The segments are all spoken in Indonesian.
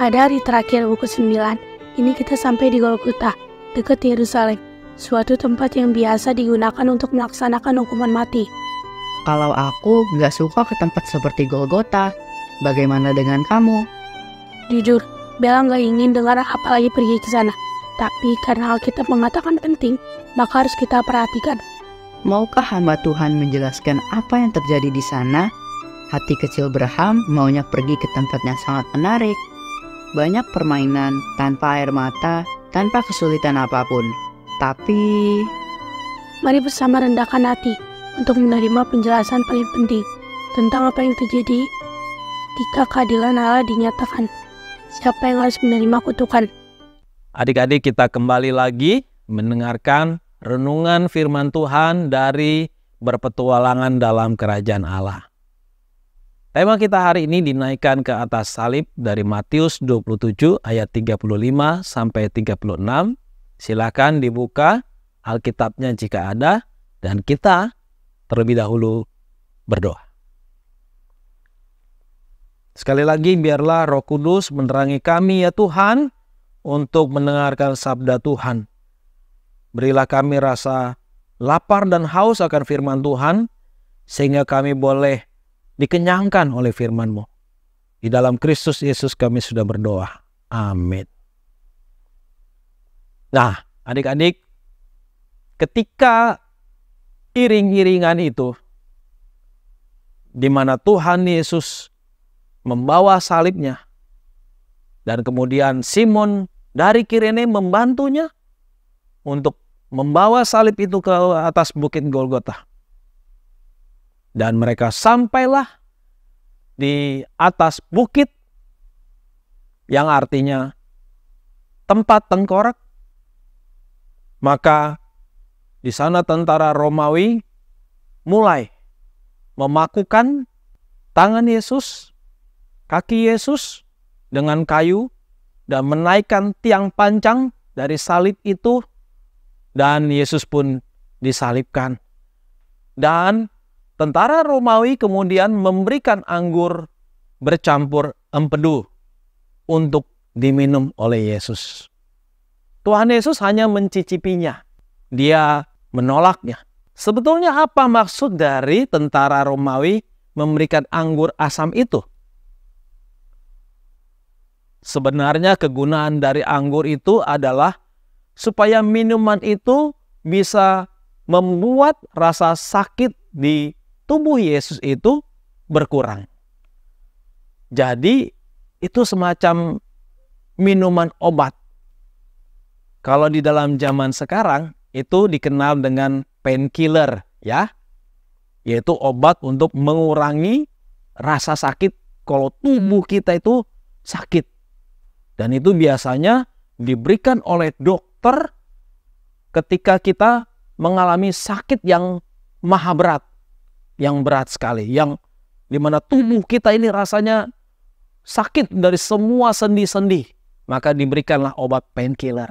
Pada hari terakhir buku 9, ini kita sampai di Golgota, dekat Yerusalem, suatu tempat yang biasa digunakan untuk melaksanakan hukuman mati. Kalau aku nggak suka ke tempat seperti Golgota, bagaimana dengan kamu? Jujur, Bella nggak ingin dengar apalagi pergi ke sana. Tapi karena Alkitab mengatakan penting, maka harus kita perhatikan. Maukah hamba Tuhan menjelaskan apa yang terjadi di sana? Hati kecil Braham maunya pergi ke tempat yang sangat menarik. Banyak permainan tanpa air mata, tanpa kesulitan apapun. Tapi Mari bersama rendahkan hati untuk menerima penjelasan paling penting tentang apa yang terjadi jika keadilan Allah dinyatakan. Siapa yang harus menerima kutukan? Adik-adik, kita kembali lagi mendengarkan renungan firman Tuhan dari berpetualangan dalam kerajaan Allah. Tema kita hari ini dinaikkan ke atas salib dari Matius 27 ayat 35 sampai 36. Silakan dibuka Alkitabnya jika ada, dan kita terlebih dahulu berdoa. Sekali lagi, biarlah Roh Kudus menerangi kami ya Tuhan, untuk mendengarkan sabda Tuhan. Berilah kami rasa lapar dan haus akan firman Tuhan, sehingga kami boleh dikenyangkan oleh firman-Mu. Di dalam Kristus Yesus kami sudah berdoa. Amin. Nah, adik-adik, ketika iring-iringan itu, di mana Tuhan Yesus membawa salibnya, dan kemudian Simon dari Kirene membantunya untuk membawa salib itu ke atas bukit Golgota. Dan mereka sampailah di atas bukit yang artinya tempat tengkorak. Maka di sana tentara Romawi mulai memakukan tangan Yesus, kaki Yesus dengan kayu, dan menaikkan tiang pancang dari salib itu, dan Yesus pun disalibkan. Dan tentara Romawi kemudian memberikan anggur bercampur empedu untuk diminum oleh Yesus. Tuhan Yesus hanya mencicipinya. Dia menolaknya. Sebetulnya apa maksud dari tentara Romawi memberikan anggur asam itu? Sebenarnya kegunaan dari anggur itu adalah supaya minuman itu bisa membuat rasa sakit di tubuh Yesus itu berkurang. Jadi itu semacam minuman obat. Kalau di dalam zaman sekarang itu dikenal dengan painkiller, ya, yaitu obat untuk mengurangi rasa sakit kalau tubuh kita itu sakit. Dan itu biasanya diberikan oleh dokter ketika kita mengalami sakit yang maha berat, yang berat sekali, yang dimana tubuh kita ini rasanya sakit dari semua sendi-sendi, maka diberikanlah obat painkiller.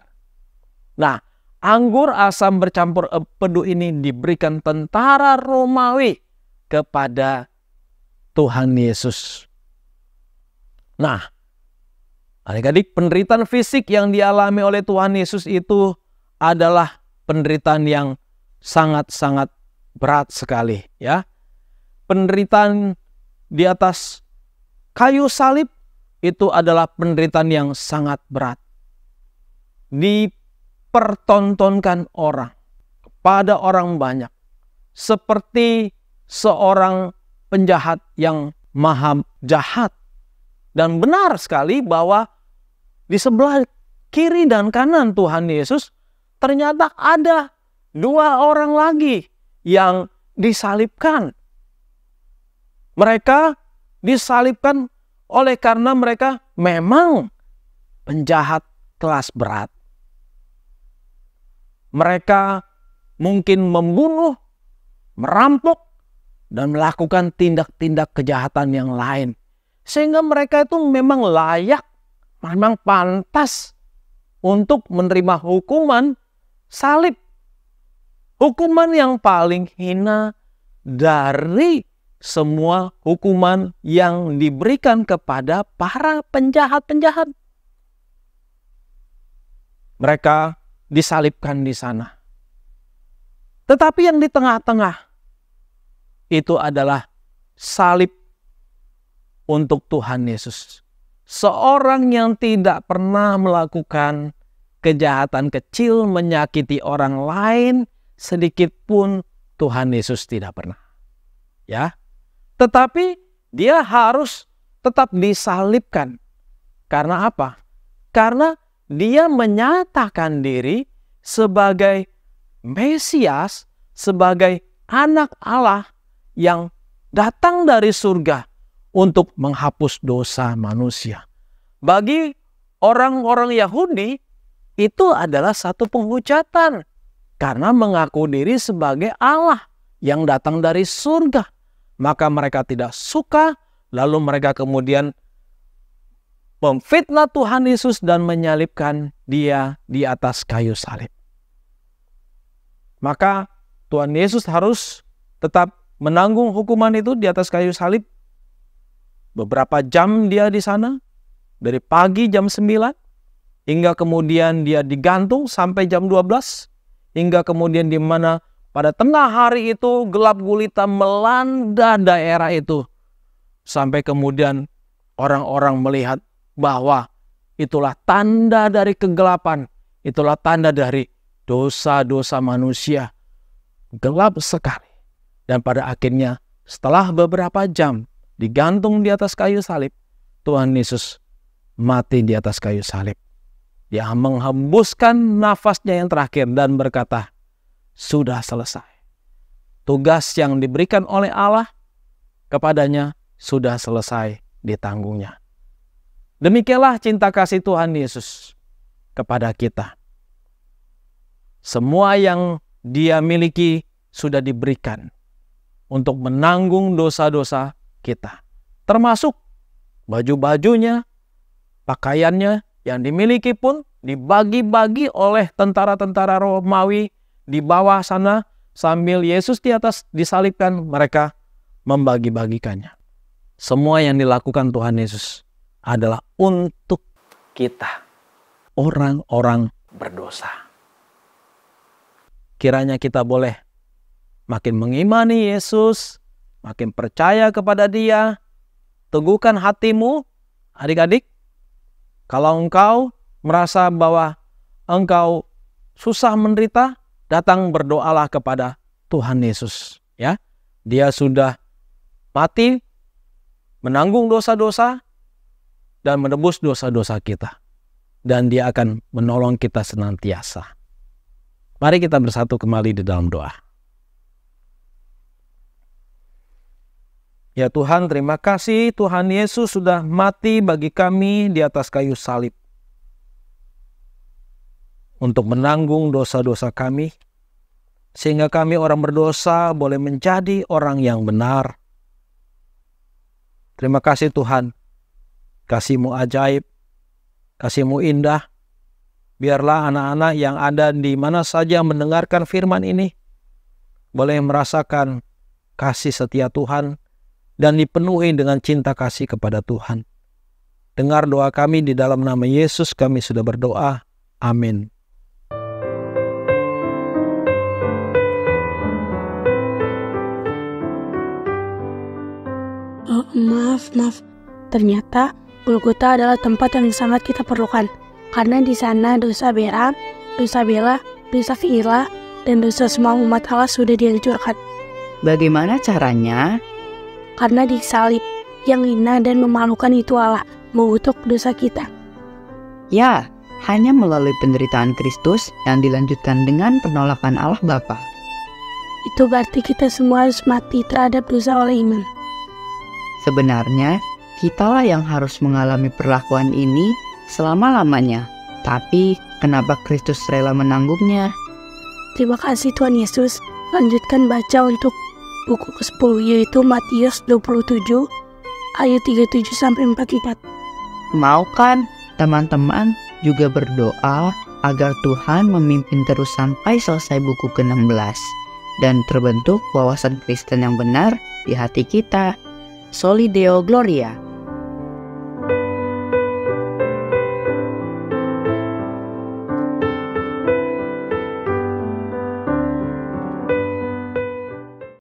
Nah, anggur asam bercampur empedu ini diberikan tentara Romawi kepada Tuhan Yesus. Nah, adik-adik, penderitaan fisik yang dialami oleh Tuhan Yesus itu adalah penderitaan yang sangat-sangat berat sekali, ya. Penderitaan di atas kayu salib itu adalah penderitaan yang sangat berat. Dipertontonkan orang kepada orang banyak seperti seorang penjahat yang maha jahat. Dan benar sekali bahwa di sebelah kiri dan kanan Tuhan Yesus ternyata ada dua orang lagi yang disalibkan. Mereka disalibkan oleh karena mereka memang penjahat kelas berat. Mereka mungkin membunuh, merampok, dan melakukan tindak-tindak kejahatan yang lain. Sehingga mereka itu memang layak, memang pantas untuk menerima hukuman salib. Hukuman yang paling hina dari semua hukuman yang diberikan kepada para penjahat-penjahat mereka disalibkan di sana. Tetapi yang di tengah-tengah itu adalah salib untuk Tuhan Yesus. Seorang yang tidak pernah melakukan kejahatan kecil, menyakiti orang lain sedikit pun, Tuhan Yesus tidak pernah. Ya. Tetapi dia harus tetap disalibkan. Karena apa? Karena dia menyatakan diri sebagai Mesias, sebagai anak Allah yang datang dari surga untuk menghapus dosa manusia. Bagi orang-orang Yahudi, itu adalah satu penghujatan. Karena mengaku diri sebagai Allah yang datang dari surga. Maka mereka tidak suka, lalu mereka kemudian memfitnah Tuhan Yesus dan menyalibkan dia di atas kayu salib. Maka Tuhan Yesus harus tetap menanggung hukuman itu di atas kayu salib. Beberapa jam dia di sana, dari pagi jam 9, hingga kemudian dia digantung sampai jam 12, hingga kemudian di mana pada tengah hari itu gelap gulita melanda daerah itu. Sampai kemudian orang-orang melihat bahwa itulah tanda dari kegelapan, itulah tanda dari dosa-dosa manusia. Gelap sekali. Dan pada akhirnya setelah beberapa jam digantung di atas kayu salib, Tuhan Yesus mati di atas kayu salib. Dia menghembuskan nafasnya yang terakhir dan berkata, sudah selesai. Tugas yang diberikan oleh Allah kepadanya sudah selesai ditanggungnya. Demikianlah cinta kasih Tuhan Yesus kepada kita. Semua yang dia miliki sudah diberikan untuk menanggung dosa-dosa kita. Termasuk baju-bajunya, pakaiannya yang dimiliki pun dibagi-bagi oleh tentara-tentara Romawi di bawah sana. Sambil Yesus di atas disalibkan, mereka membagi-bagikannya. Semua yang dilakukan Tuhan Yesus adalah untuk kita, orang-orang berdosa. Kiranya kita boleh makin mengimani Yesus, makin percaya kepada Dia. Teguhkan hatimu, adik-adik. Kalau engkau merasa bahwa engkau susah menderita, datang berdoalah kepada Tuhan Yesus. Ya, Dia sudah mati, menanggung dosa-dosa, dan menebus dosa-dosa kita. Dan Dia akan menolong kita senantiasa. Mari kita bersatu kembali di dalam doa. Ya Tuhan, terima kasih Tuhan Yesus sudah mati bagi kami di atas kayu salib. Untuk menanggung dosa-dosa kami, sehingga kami orang berdosa boleh menjadi orang yang benar. Terima kasih Tuhan, kasih-Mu ajaib, kasih-Mu indah. Biarlah anak-anak yang ada di mana saja mendengarkan firman ini, boleh merasakan kasih setia Tuhan, dan dipenuhi dengan cinta kasih kepada Tuhan. Dengar doa kami di dalam nama Yesus kami sudah berdoa. Amin. Maaf. Ternyata Golgota adalah tempat yang sangat kita perlukan. Karena di sana dosa Beram, dosa Bela, dosa Keila, dan dosa semua umat Allah sudah dihancurkan. Bagaimana caranya? Karena di salib yang hina dan memalukan itu Allah mengutuk dosa kita. Ya, hanya melalui penderitaan Kristus yang dilanjutkan dengan penolakan Allah Bapa. Itu berarti kita semua harus mati terhadap dosa oleh iman. Sebenarnya, kitalah yang harus mengalami perlakuan ini selama-lamanya. Tapi, kenapa Kristus rela menanggungnya? Terima kasih Tuhan Yesus. Lanjutkan baca untuk buku ke-10, yaitu Matius 27, ayat 37-44. Mau kan teman-teman juga berdoa agar Tuhan memimpin terus sampai selesai buku ke-16 dan terbentuk wawasan Kristen yang benar di hati kita. Soli Deo Gloria.